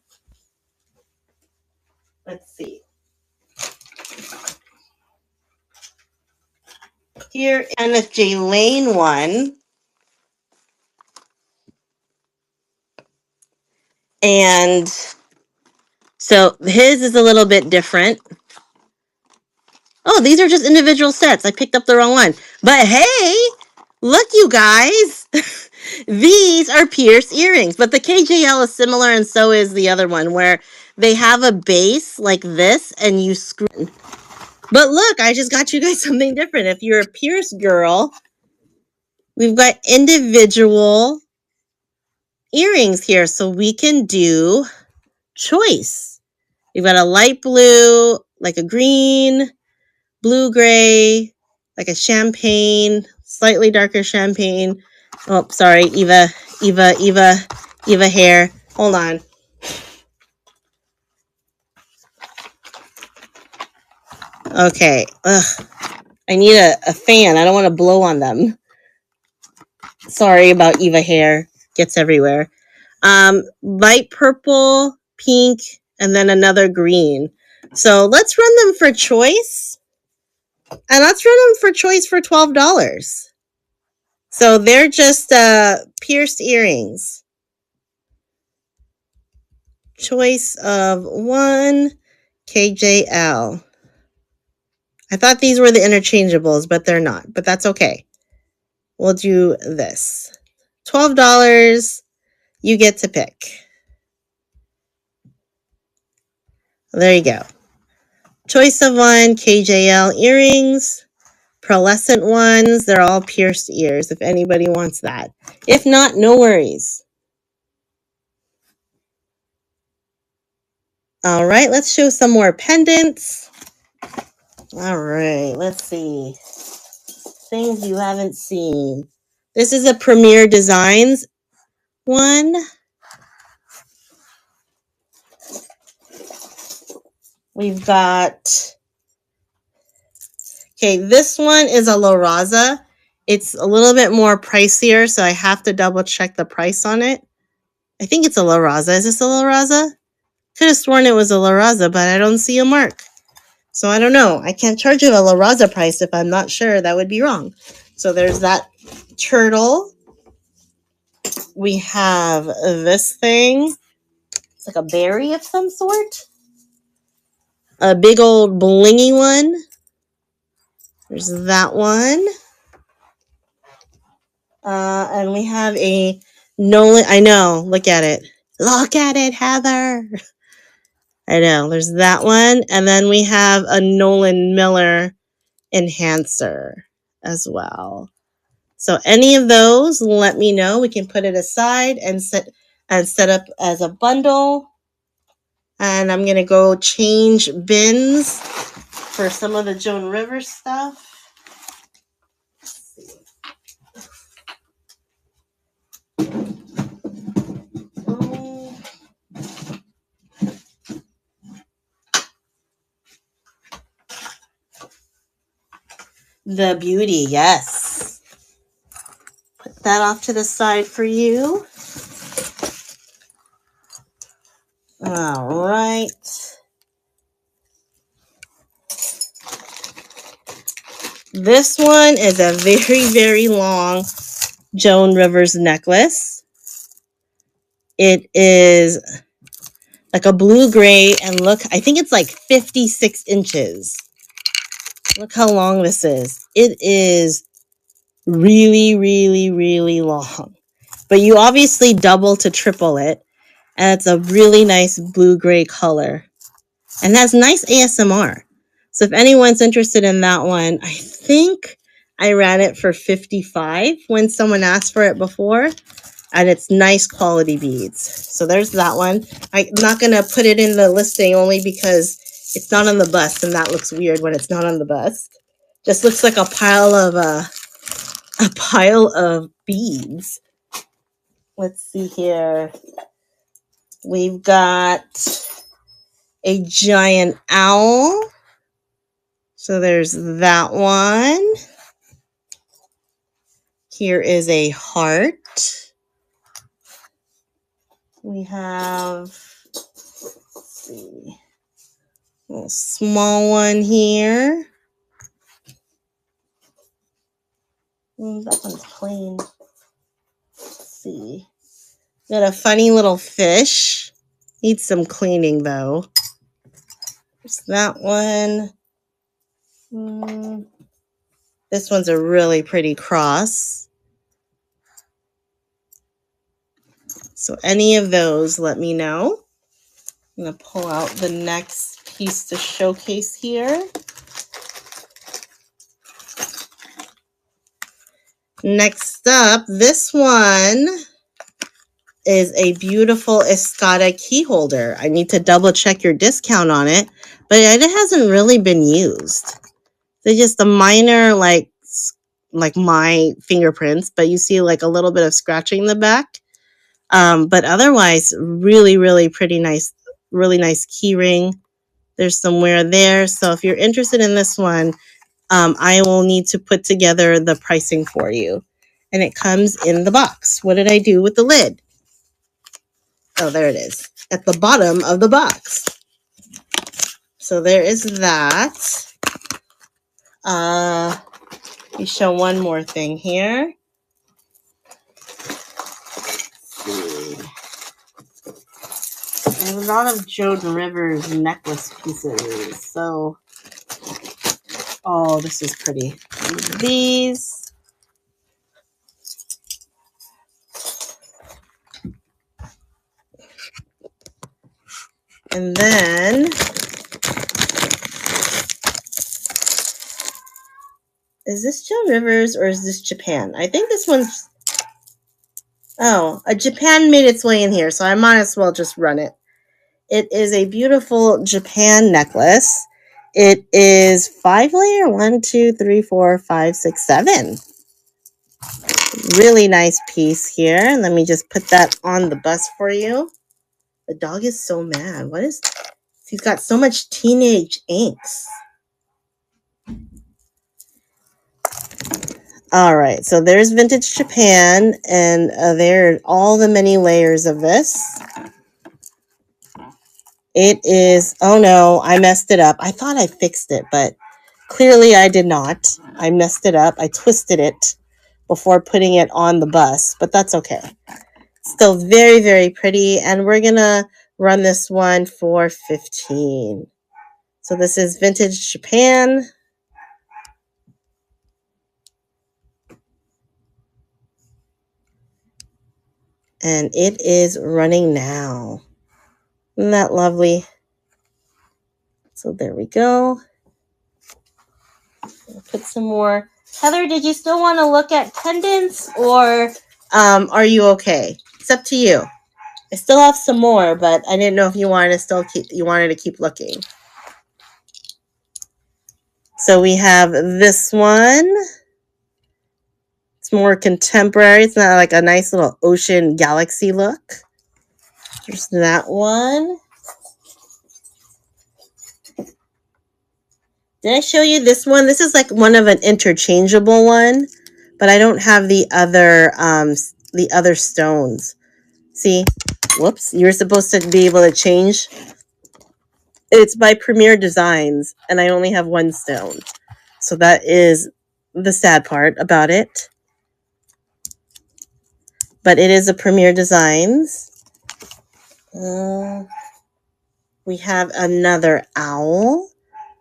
Let's see. Here, Kenneth J. Lane one. And so his is a little bit different. Oh, these are just individual sets. I picked up the wrong one. But hey, look, you guys. These are pierced earrings. But the KJL is similar, and so is the other one, where they have a base like this, and you screw. But look, I just got you guys something different. If you're a pierced girl, we've got individual earrings here. So we can do choice. We've got a light blue, like a green, blue gray, like a champagne, slightly darker champagne. Oh, sorry, Eva hair. Hold on. Okay. Ugh. I need a fan. I don't want to blow on them. Sorry about Eva hair. Gets everywhere. Light purple, pink, and then another green. So let's run them for choice. And let's run them for choice for $12. So they're just pierced earrings. Choice of 1, KJL. I thought these were the interchangeables, but they're not. But that's okay. We'll do this. $12. You get to pick. There you go. Choice of 1, KJL earrings. Pearlescent ones. They're all pierced ears if anybody wants that. If not, no worries. All right, let's show some more pendants. All right, let's see. Things you haven't seen. This is a Premier Designs one. We've got, okay, this one is a La Raza. It's a little bit more pricier, so I have to double check the price on it. I think it's a La Raza. Is this a La Raza? Could have sworn it was a La Raza, but I don't see a mark. So I don't know. I can't charge you a La Raza price if I'm not sure. That would be wrong. So there's that turtle. We have this thing. It's like a berry of some sort. A big old blingy one. There's that one. And we have a Nolan. I know. Look at it. Look at it, Heather. I know. There's that one. And then we have a Nolan Miller enhancer as well. So any of those, let me know. We can put it aside and set up as a bundle. And I'm going to go change bins for some of the Joan Rivers stuff. The Beauty, yes. Put that off to the side for you. All right. This one is a very, very long Joan Rivers necklace. It is like a blue-gray, and look, I think it's like 56 inches. Look how long this is. It is really, really, really long. But you obviously double to triple it. And it's a really nice blue-gray color. And has nice ASMR. So if anyone's interested in that one, I think I ran it for $55 when someone asked for it before. And it's nice quality beads. So there's that one. I'm not going to put it in the listing only because it's not on the bust, and that looks weird when it's not on the bust. Just looks like a pile of beads. Let's see here. We've got a giant owl. So there's that one. Here is a heart. We have, let's see, a little small one here. That one's plain. Let's see. Got a funny little fish. Needs some cleaning though. There's that one. This one's a really pretty cross. So any of those, let me know. I'm going to pull out the next piece to showcase here. Next up, this one is a beautiful Escada key holder. I need to double check your discount on it, but it hasn't really been used. They're just a minor, like my fingerprints, but you see like a little bit of scratching in the back. But otherwise, really, really pretty nice, really nice key ring. There's some wear there. So if you're interested in this one, I will need to put together the pricing for you. And it comes in the box. What did I do with the lid? Oh, there it is. At the bottom of the box. So there is that. We show one more thing here. There's a lot of Joan Rivers necklace pieces. So, oh, this is pretty. These. And then is this Joan Rivers or is this Japan? I think this one's, oh, a Japan made its way in here, so I might as well just run it. It is a beautiful Japan necklace. It is 5-layer, 1, 2, 3, 4, 5, 6, 7. Really nice piece here. And let me just put that on the bust for you. The dog is so mad. What is, he's got so much teenage angst. All right, so there's Vintage Japan, and there are all the many layers of this. It is, oh no, I messed it up. I thought I fixed it, but clearly I did not. I messed it up. I twisted it before putting it on the bus, but that's okay. Still very, very pretty, and we're going to run this one for $15. So this is Vintage Japan. And it is running now. Isn't that lovely? So there we go. I'll put some more. Heather, did you still want to look at pendants, or are you okay? It's up to you. I still have some more, but I didn't know if you wanted to keep looking. So we have this one. It's more contemporary. It's not like a nice little ocean galaxy look. There's that one. Did I show you this one? This is like one of an interchangeable one, but I don't have the other stones. See? Whoops. You're supposed to be able to change. It's by Premier Designs, and I only have one stone. So that is the sad part about it. But it is a Premier Designs. We have another owl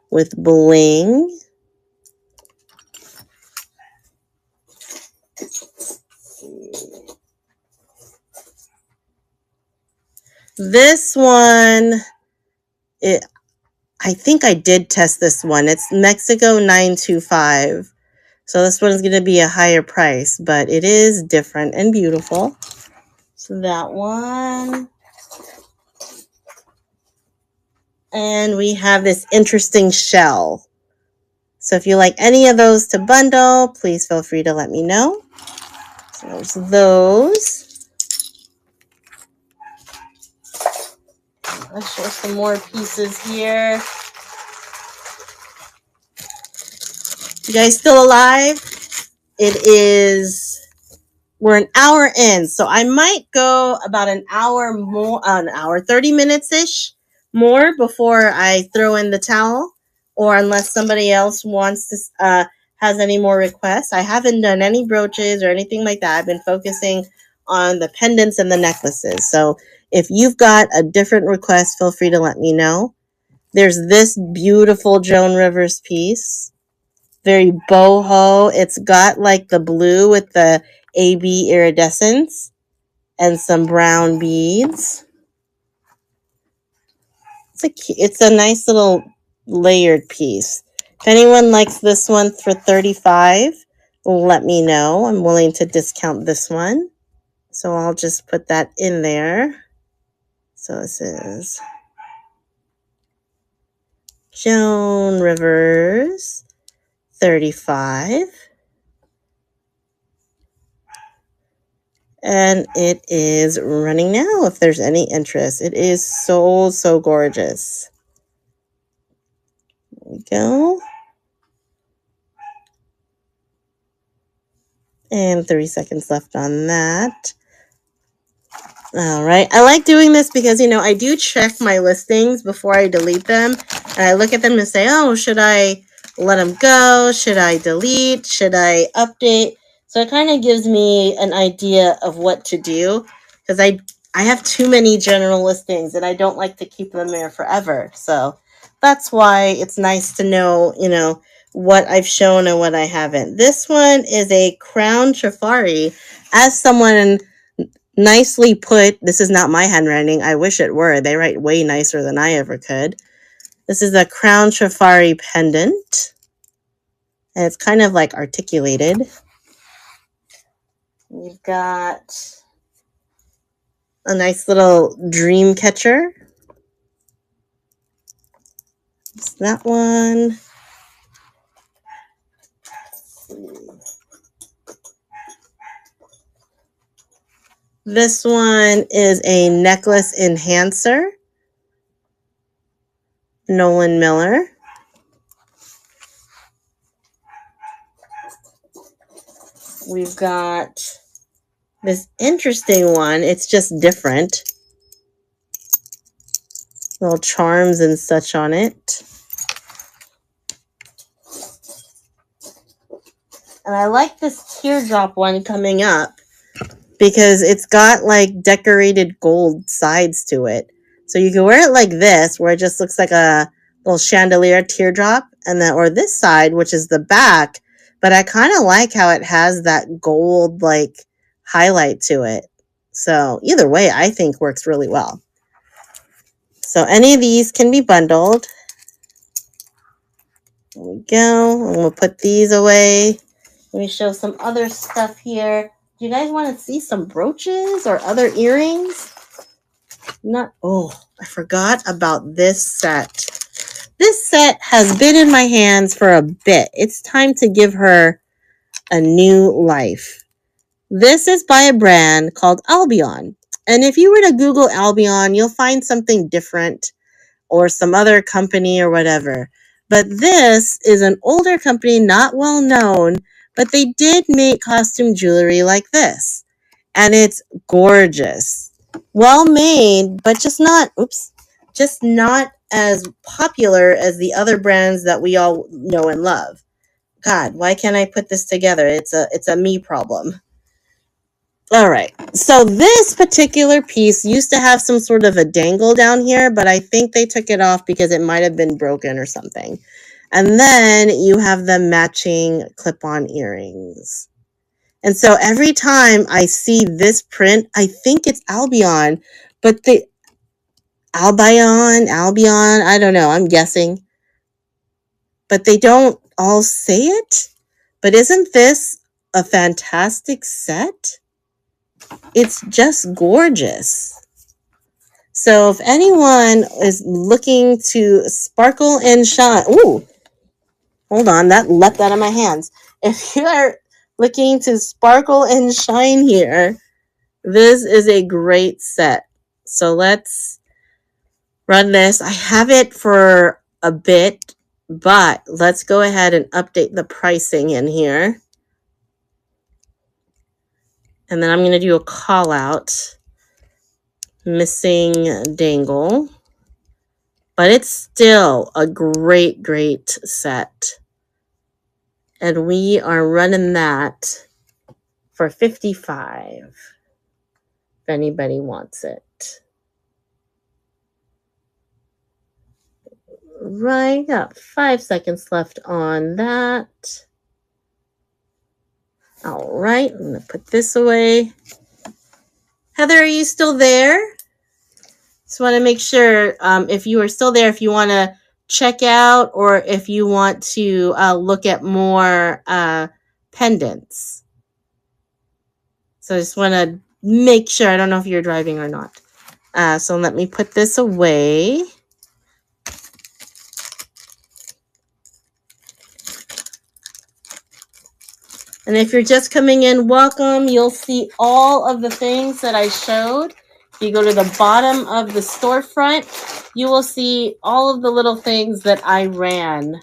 with bling. This one, I think I did test this one. It's Mexico 925. So this one's going to be a higher price, but it is different and beautiful. So that one. And we have this interesting shell. So if you like any of those to bundle, please feel free to let me know. So there's those. Let's show some more pieces here. You guys still alive? We're an hour in, so I might go about an hour more, 30 minutes-ish more before I throw in the towel, or unless somebody else wants to, has any more requests. I haven't done any brooches or anything like that. I've been focusing on the pendants and the necklaces. So if you've got a different request, feel free to let me know. There's this beautiful Joan Rivers piece. Very boho. It's got like the blue with the AB iridescence and some brown beads. It's a nice little layered piece. If anyone likes this one for $35, let me know. I'm willing to discount this one. So I'll just put that in there. So this is Joan Rivers, $35. And it is running now if there's any interest. It is so, so gorgeous. There we go. And 30 seconds left on that. All right. I like doing this because, I do check my listings before I delete them. And I look at them and say, oh, should I let them go? Should I delete? Should I update? So it kind of gives me an idea of what to do because I have too many general listings and I don't like to keep them there forever. So that's why it's nice to know, what I've shown and what I haven't. This one is a Crown Safari. As someone nicely put, this is not my handwriting. I wish it were. They write way nicer than I ever could. This is a Crown Safari pendant. And it's kind of like articulated. We've got a nice little dream catcher. It's that one. This one is a necklace enhancer. Nolan Miller. We've got this interesting one. It's just different. Little charms and such on it. And I like this teardrop one coming up because it's got like decorated gold sides to it. So you can wear it like this, where it just looks like a little chandelier teardrop, and then, or this side, which is the back. But I kind of like how it has that gold like highlight to it. So either way, I think works really well. So any of these can be bundled. There we go. And we'll put these away. Let me show some other stuff here. Do you guys want to see some brooches or other earrings? I forgot about this set. This set has been in my hands for a bit. It's time to give her a new life. This is by a brand called Albion. And if you were to Google Albion, you'll find something different or some other company or whatever. But this is an older company, not well known, but they did make costume jewelry like this. And it's gorgeous. Well made, but just not as popular as the other brands that we all know and love. God, why can't I put this together? It's a me problem. All right. So this particular piece used to have some sort of a dangle down here, but I think they took it off because it might have been broken or something. And then you have the matching clip-on earrings. And so every time I see this print, I think it's Albion, but the Albion, I don't know, I'm guessing. But they don't all say it. But isn't this a fantastic set? It's just gorgeous. So if anyone is looking to sparkle and shine, ooh, hold on, that leapt out of my hands. If you are looking to sparkle and shine here, this is a great set. So let's run this. I have it for a bit, but let's go ahead and update the pricing in here. And then I'm going to do a call out. Missing dangle. But it's still a great, great set. And we are running that for $55 if anybody wants it. Right, got 5 seconds left on that. All right, I'm going to put this away. Heather, are you still there? Just want to make sure if you are still there, if you want to check out or if you want to look at more pendants. So I just want to make sure. I don't know if you're driving or not. So let me put this away. And if you're just coming in, welcome. You'll see all of the things that I showed. If you go to the bottom of the storefront, you will see all of the little things that I ran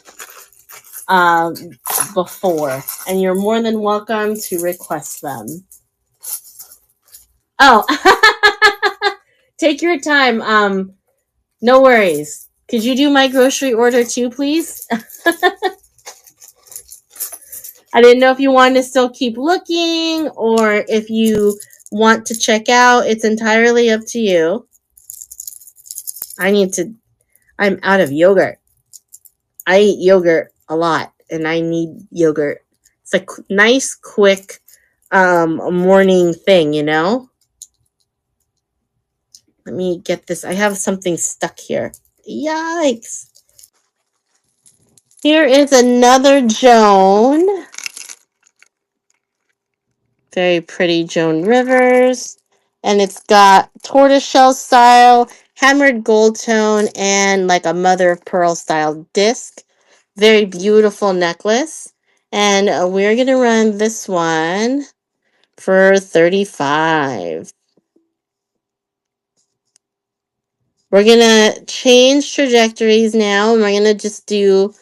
before. And you're more than welcome to request them. Oh, take your time. No worries. Could you do my grocery order too, please? I didn't know if you wanted to still keep looking or if you want to check out. It's entirely up to you. I'm out of yogurt. I eat yogurt a lot and I need yogurt. It's a nice, quick morning thing, you know? Let me get this. I have something stuck here. Yikes. Here is another Joan. Very pretty Joan Rivers. And it's got tortoiseshell style, hammered gold tone, and like a mother of pearl style disc. Very beautiful necklace. And we're going to run this one for $35. We're going to change trajectories now. And we're going to just do,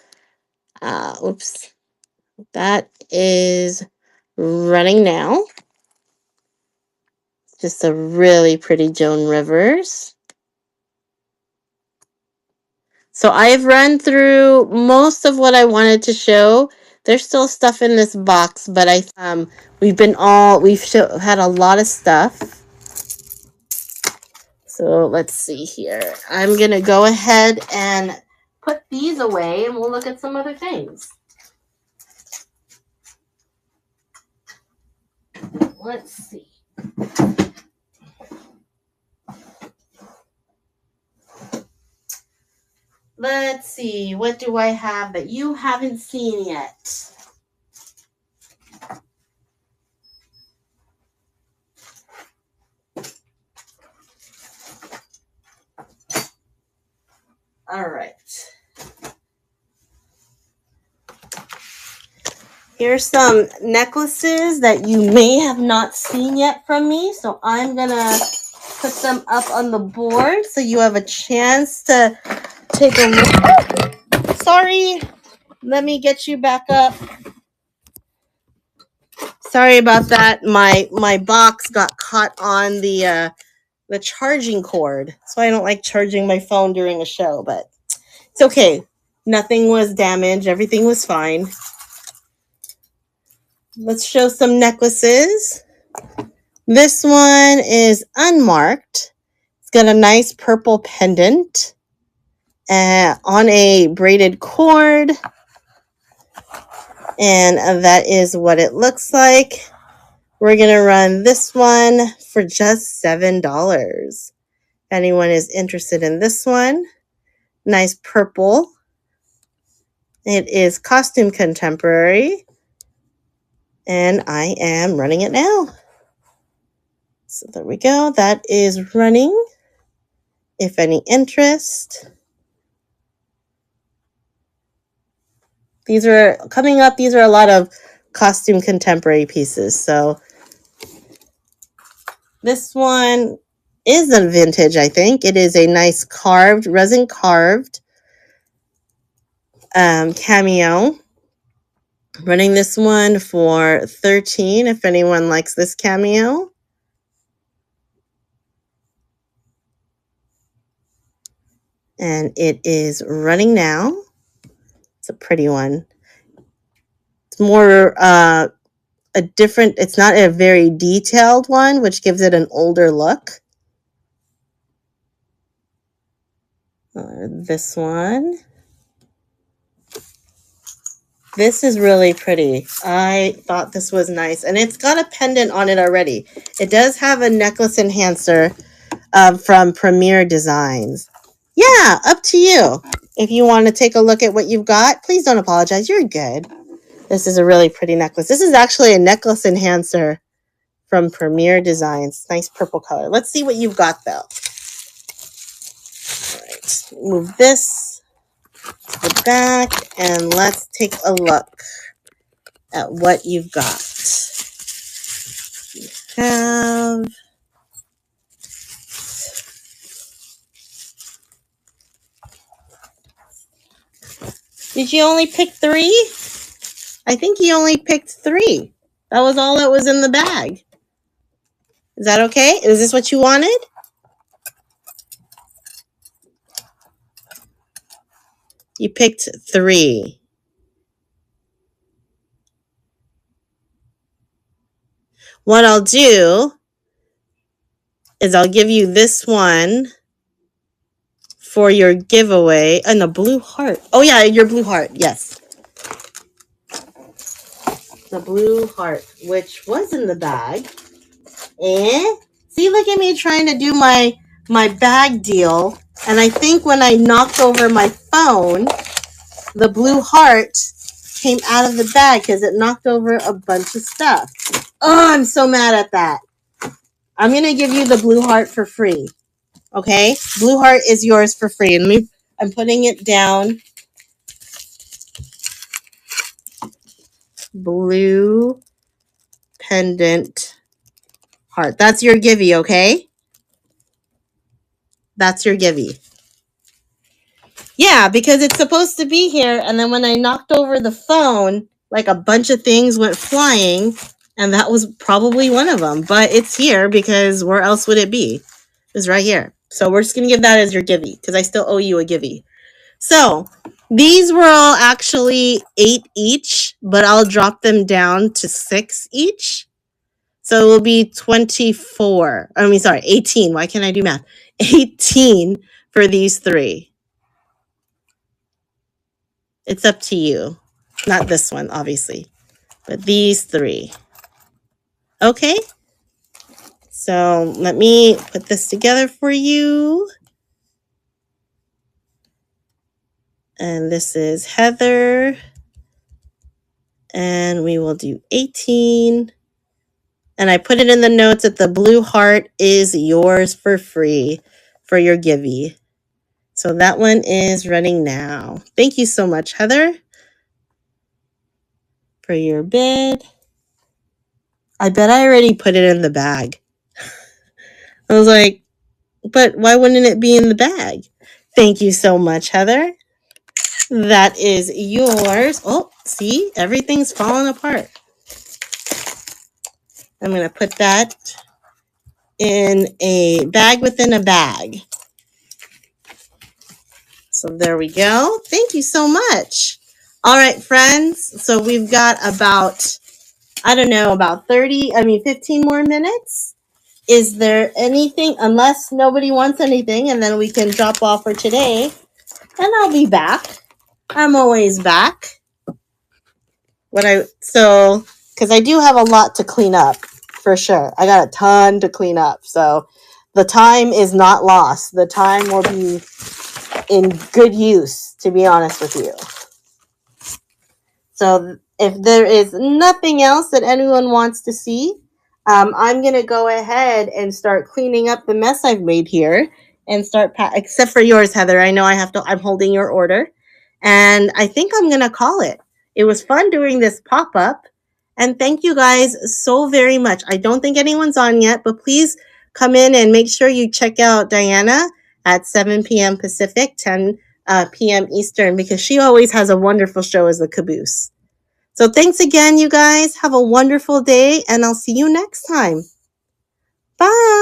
oops, that is running now. Just a really pretty Joan Rivers. So I've run through most of what I wanted to show. There's still stuff in this box, but we've had a lot of stuff. So let's see here. I'm going to go ahead and put these away and we'll look at some other things. Let's see. Let's see. What do I have that you haven't seen yet? All right. Here's some necklaces that you may have not seen yet from me. So I'm going to put them up on the board so you have a chance to take a look. Sorry. Let me get you back up. Sorry about that. My box got caught on the charging cord. So I don't like charging my phone during a show, but it's okay. Nothing was damaged. Everything was fine. Let's show some necklaces. This one is unmarked. It's got a nice purple pendant on a braided cord. And that is what it looks like. We're going to run this one for just $7. If anyone is interested in this one, nice purple. It is Costume Contemporary. And I am running it now. So there we go. That is running. If any interest. These are coming up. These are a lot of Costume Contemporary pieces. So this one is a vintage, I think. It is a nice carved, resin carved cameo. Running this one for $13 if anyone likes this cameo. And it is running now. It's a pretty one. It's more a different, it's not a very detailed one, which gives it an older look. This one. This is really pretty. I thought this was nice. And it's got a pendant on it already. It does have a necklace enhancer from Premier Designs. Yeah, up to you. If you want to take a look at what you've got, please don't apologize. You're good. This is a really pretty necklace. This is actually a necklace enhancer from Premier Designs. Nice purple color. Let's see what you've got, though. All right. Move this to the back, and let's take a look at what you've got. You have... Did you only pick 3? I think you only picked 3. That was all that was in the bag. Is that okay? Is this what you wanted? You picked 3. What I'll do is I'll give you this one for your giveaway. And a blue heart. Oh, yeah, your blue heart. Yes. The blue heart, which was in the bag. And see, look at me trying to do my bag deal. And I think when I knocked over my phone, the blue heart came out of the bag because it knocked over a bunch of stuff. Oh, I'm so mad at that. I'm going to give you the blue heart for free. Okay? Blue heart is yours for free. And I'm putting it down. Blue pendant heart. That's your givey, okay? That's your givey. Yeah, because it's supposed to be here. And then when I knocked over the phone, like a bunch of things went flying. And that was probably one of them. But it's here because where else would it be? It's right here. So we're just going to give that as your givey because I still owe you a givey. So these were all actually 8 each, but I'll drop them down to 6 each. So it will be 24. 18. Why can't I do math? 18 for these 3. It's up to you. Not this one, obviously, but these 3. Okay. So let me put this together for you. And this is Heather. And we will do 18. And I put it in the notes that the blue heart is yours for free for your givey. So that one is running now. Thank you so much, Heather, for your bid. I bet I already put it in the bag. I was like, but why wouldn't it be in the bag? Thank you so much, Heather. That is yours. Oh, see, everything's falling apart. I'm going to put that in a bag within a bag. So there we go. Thank you so much. All right, friends. So we've got about I don't know, about 15 more minutes. Is there anything, unless nobody wants anything, and then we can drop off for today, and I'll be back. I'm always back. Because I do have a lot to clean up, for sure. I got a ton to clean up, so the time is not lost. The time will be in good use, to be honest with you. So if there is nothing else that anyone wants to see, I'm going to go ahead and start cleaning up the mess I've made here and start, except for yours, Heather. I know I'm holding your order. And I think I'm going to call it. It was fun doing this pop-up. And thank you guys so very much. I don't think anyone's on yet, but please come in and make sure you check out Diana at 7 p.m. Pacific, 10 p.m. Eastern, because she always has a wonderful show as the Caboose. So thanks again, you guys. Have a wonderful day, and I'll see you next time. Bye.